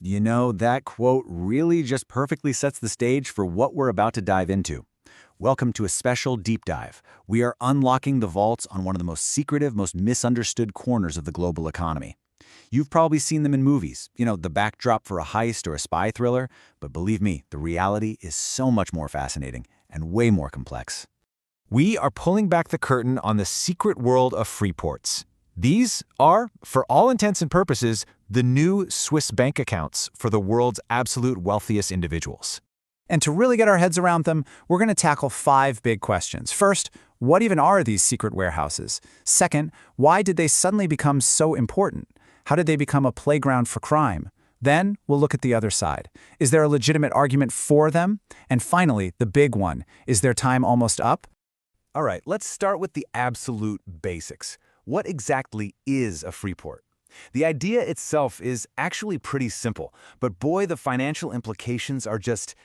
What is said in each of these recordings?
You know, that quote really just perfectly sets the stage for what we're about to dive into. Welcome to a special deep dive. We are unlocking the vaults on one of the most secretive, most misunderstood corners of the global economy. You've probably seen them in movies, the backdrop for a heist or a spy thriller, but believe me, the reality is so much more fascinating and way more complex. We are pulling back the curtain on the secret world of Freeports. These are, for all intents and purposes, the new Swiss bank accounts for the world's absolute wealthiest individuals. And to really get our heads around them, we're going to tackle 5 big questions. First, what even are these secret warehouses? Second, why did they suddenly become so important? How did they become a playground for crime? Then, we'll look at the other side. Is there a legitimate argument for them? And finally, the big one, is their time almost up? All right, let's start with the absolute basics. What exactly is a Freeport? The idea itself is actually pretty simple, but boy, the financial implications are just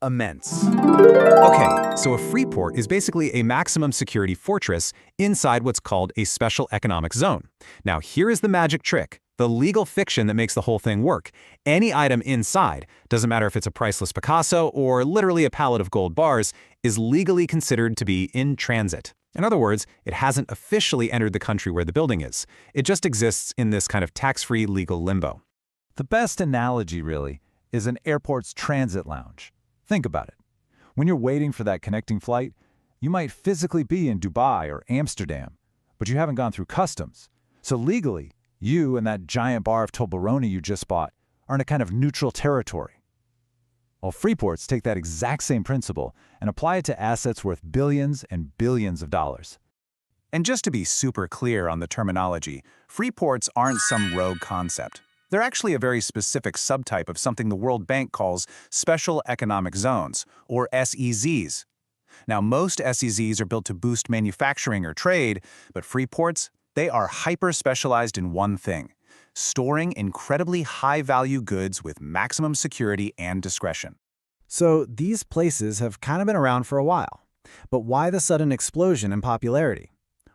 immense. Okay, so a Freeport is basically a maximum security fortress inside what's called a special economic zone. Now, here is the magic trick, the legal fiction that makes the whole thing work. Any item inside, doesn't matter if it's a priceless Picasso or literally a pallet of gold bars, is legally considered to be in transit. In other words, it hasn't officially entered the country where the building is. It just exists in this kind of tax-free legal limbo. The best analogy, really, is an airport's transit lounge. Think about it. When you're waiting for that connecting flight, you might physically be in Dubai or Amsterdam, but you haven't gone through customs. So legally, you and that giant bar of Toblerone you just bought are in a kind of neutral territory. Well, Freeports take that exact same principle and apply it to assets worth billions and billions of dollars. And just to be super clear on the terminology, Freeports aren't some rogue concept. They're actually a very specific subtype of something the World Bank calls Special Economic Zones, or SEZs. Now, most SEZs are built to boost manufacturing or trade, but Freeports, they are hyper-specialized in one thing: storing incredibly high-value goods with maximum security and discretion. So these places have kind of been around for a while. But why the sudden explosion in popularity?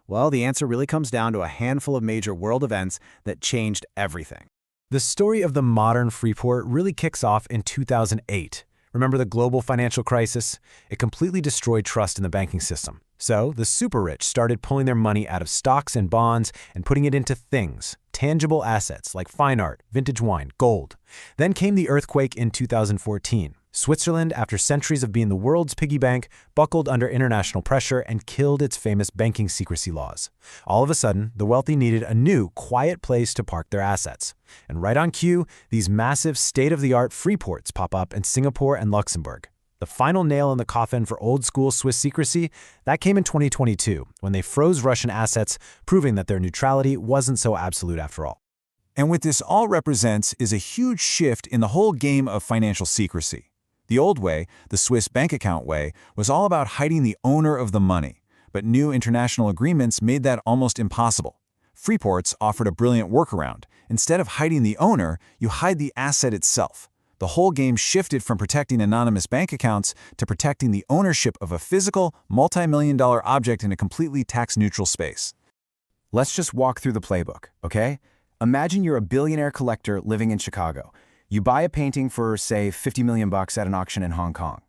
Well, the answer really comes down to a handful of major world events that changed everything. The story of the modern Freeport really kicks off in 2008. Remember the global financial crisis? It completely destroyed trust in the banking system. So the super rich started pulling their money out of stocks and bonds and putting it into things, tangible assets like fine art, vintage wine, gold. Then came the earthquake in 2014. Switzerland, after centuries of being the world's piggy bank, buckled under international pressure and killed its famous banking secrecy laws. All of a sudden, the wealthy needed a new, quiet place to park their assets. And right on cue, these massive, state-of-the-art Freeports pop up in Singapore and Luxembourg. The final nail in the coffin for old-school Swiss secrecy, that came in 2022, when they froze Russian assets, proving that their neutrality wasn't so absolute after all. And what this all represents is a huge shift in the whole game of financial secrecy. The old way, the Swiss bank account way, was all about hiding the owner of the money, but new international agreements made that almost impossible. Freeports offered a brilliant workaround. Instead of hiding the owner, you hide the asset itself. The whole game shifted from protecting anonymous bank accounts to protecting the ownership of a physical, multi-million-dollar object in a completely tax-neutral space. Let's just walk through the playbook, okay? Imagine you're a billionaire collector living in Chicago. You buy a painting for, say, $50 million at an auction in Hong Kong.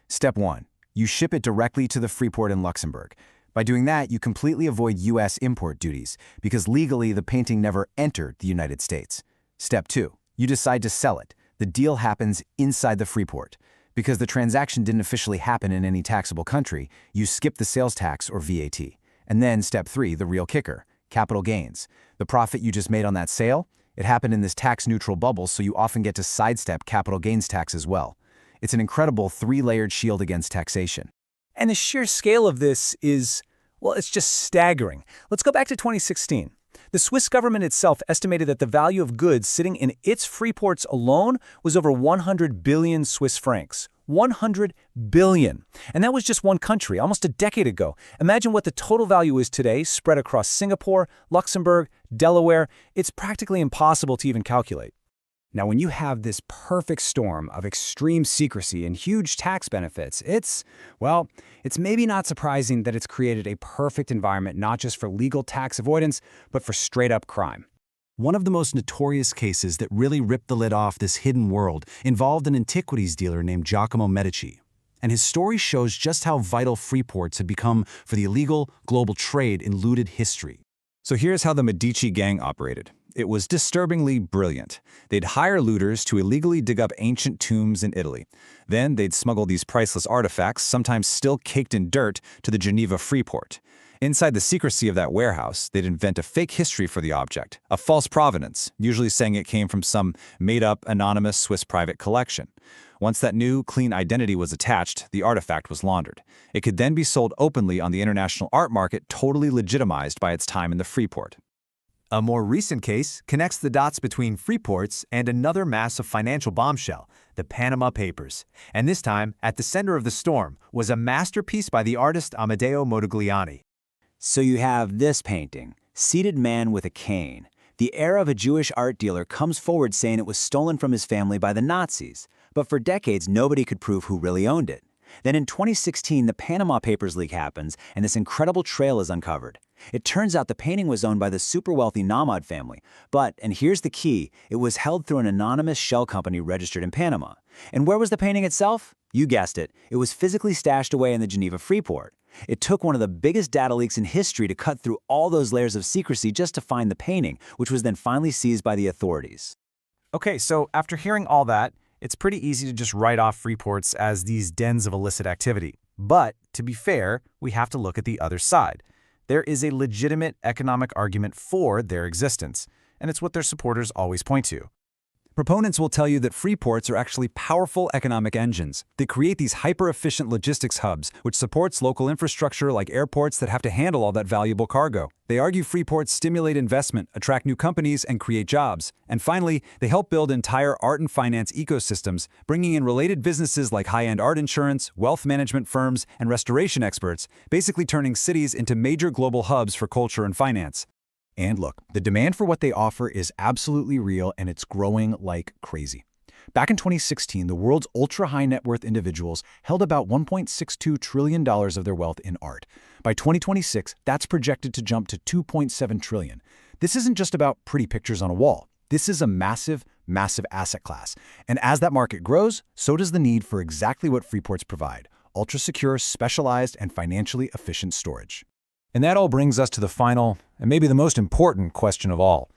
Step 1. You ship it directly to the Freeport in Luxembourg. By doing that, you completely avoid U.S. import duties, because legally the painting never entered the United States. Step 2. You decide to sell it. The deal happens inside the Freeport. Because the transaction didn't officially happen in any taxable country, you skip the sales tax or VAT. And then Step 3, the real kicker, capital gains. The profit you just made on that sale, it happened in this tax-neutral bubble, so you often get to sidestep capital gains tax as well. It's an incredible 3-layered shield against taxation. And the sheer scale of this is, well, it's just staggering. Let's go back to 2016. The Swiss government itself estimated that the value of goods sitting in its Freeports alone was over 100 billion Swiss francs. 100 billion. And that was just one country, almost a decade ago. Imagine what the total value is today, spread across Singapore, Luxembourg, Delaware. It's practically impossible to even calculate. Now, when you have this perfect storm of extreme secrecy and huge tax benefits, it's maybe not surprising that it's created a perfect environment not just for legal tax avoidance, but for straight-up crime. One of the most notorious cases that really ripped the lid off this hidden world involved an antiquities dealer named Giacomo Medici. And his story shows just how vital Freeports had become for the illegal global trade in looted history. So here's how the Medici gang operated. It was disturbingly brilliant. They'd hire looters to illegally dig up ancient tombs in Italy. Then they'd smuggle these priceless artifacts, sometimes still caked in dirt, to the Geneva Freeport. Inside the secrecy of that warehouse, they'd invent a fake history for the object, a false provenance, usually saying it came from some made-up, anonymous Swiss private collection. Once that new, clean identity was attached, the artifact was laundered. It could then be sold openly on the international art market, totally legitimized by its time in the Freeport. A more recent case connects the dots between Freeports and another massive financial bombshell, the Panama Papers. And this time, at the center of the storm, was a masterpiece by the artist Amedeo Modigliani. So you have this painting, Seated Man with a Cane. The heir of a Jewish art dealer comes forward saying it was stolen from his family by the Nazis, but for decades nobody could prove who really owned it. Then in 2016, the Panama Papers leak happens, and this incredible trail is uncovered. It turns out the painting was owned by the super-wealthy Nahmad family, but, and here's the key, it was held through an anonymous shell company registered in Panama. And where was the painting itself? You guessed it, it was physically stashed away in the Geneva Freeport. It took one of the biggest data leaks in history to cut through all those layers of secrecy just to find the painting, which was then finally seized by the authorities. Okay, so after hearing all that, it's pretty easy to just write off Freeports as these dens of illicit activity. But, to be fair, we have to look at the other side. There is a legitimate economic argument for their existence, and it's what their supporters always point to. Proponents will tell you that Freeports are actually powerful economic engines. They create these hyper-efficient logistics hubs, which supports local infrastructure like airports that have to handle all that valuable cargo. They argue Freeports stimulate investment, attract new companies, and create jobs. And finally, they help build entire art and finance ecosystems, bringing in related businesses like high-end art insurance, wealth management firms, and restoration experts, basically turning cities into major global hubs for culture and finance. And look, the demand for what they offer is absolutely real, and it's growing like crazy. Back in 2016, the world's ultra-high net worth individuals held about $1.62 trillion of their wealth in art. By 2026, that's projected to jump to $2.7 trillion. This isn't just about pretty pictures on a wall. This is a massive, massive asset class. And as that market grows, so does the need for exactly what Freeports provide: ultra-secure, specialized, and financially efficient storage. And that all brings us to the final, and maybe the most important question of all.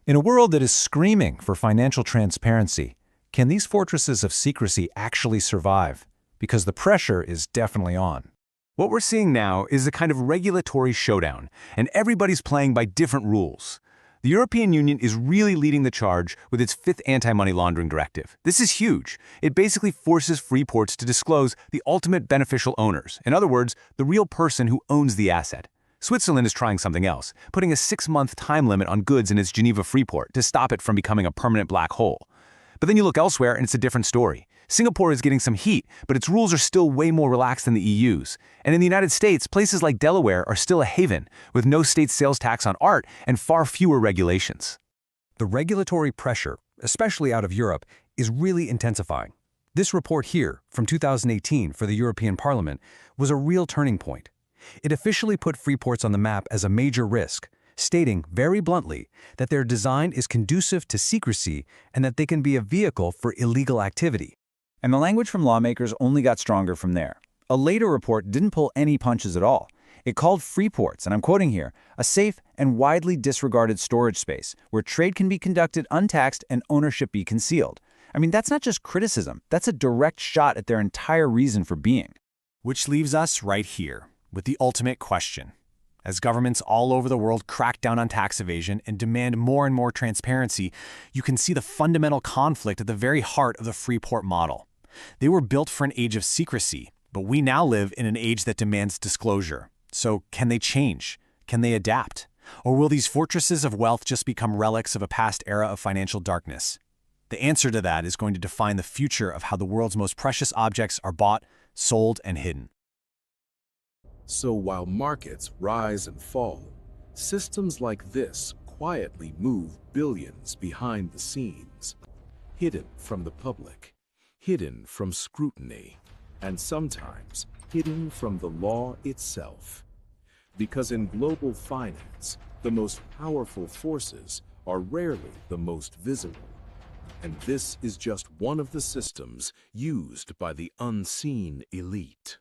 In a world that is screaming for financial transparency, can these fortresses of secrecy actually survive? Because the pressure is definitely on. What we're seeing now is a kind of regulatory showdown, and everybody's playing by different rules. The European Union is really leading the charge with its fifth anti-money laundering directive. This is huge. It basically forces Freeports to disclose the ultimate beneficial owners. In other words, the real person who owns the asset. Switzerland is trying something else, putting a 6-month time limit on goods in its Geneva Freeport to stop it from becoming a permanent black hole. But then you look elsewhere and it's a different story. Singapore is getting some heat, but its rules are still way more relaxed than the EU's. And in the United States, places like Delaware are still a haven, with no state sales tax on art and far fewer regulations. The regulatory pressure, especially out of Europe, is really intensifying. This report here, from 2018 for the European Parliament, was a real turning point. It officially put Freeports on the map as a major risk, stating very bluntly that their design is conducive to secrecy and that they can be a vehicle for illegal activity. And the language from lawmakers only got stronger from there. A later report didn't pull any punches at all. It called Freeports, and I'm quoting here, a safe and widely disregarded storage space where trade can be conducted untaxed and ownership be concealed. I mean, that's not just criticism, that's a direct shot at their entire reason for being. Which leaves us right here with the ultimate question. As governments all over the world crack down on tax evasion and demand more and more transparency, you can see the fundamental conflict at the very heart of the Freeport model. They were built for an age of secrecy, but we now live in an age that demands disclosure. So can they change? Can they adapt? Or will these fortresses of wealth just become relics of a past era of financial darkness? The answer to that is going to define the future of how the world's most precious objects are bought, sold, and hidden. So while markets rise and fall, systems like this quietly move billions behind the scenes, hidden from the public, hidden from scrutiny, and sometimes hidden from the law itself. Because in global finance, the most powerful forces are rarely the most visible. And this is just one of the systems used by the unseen elite.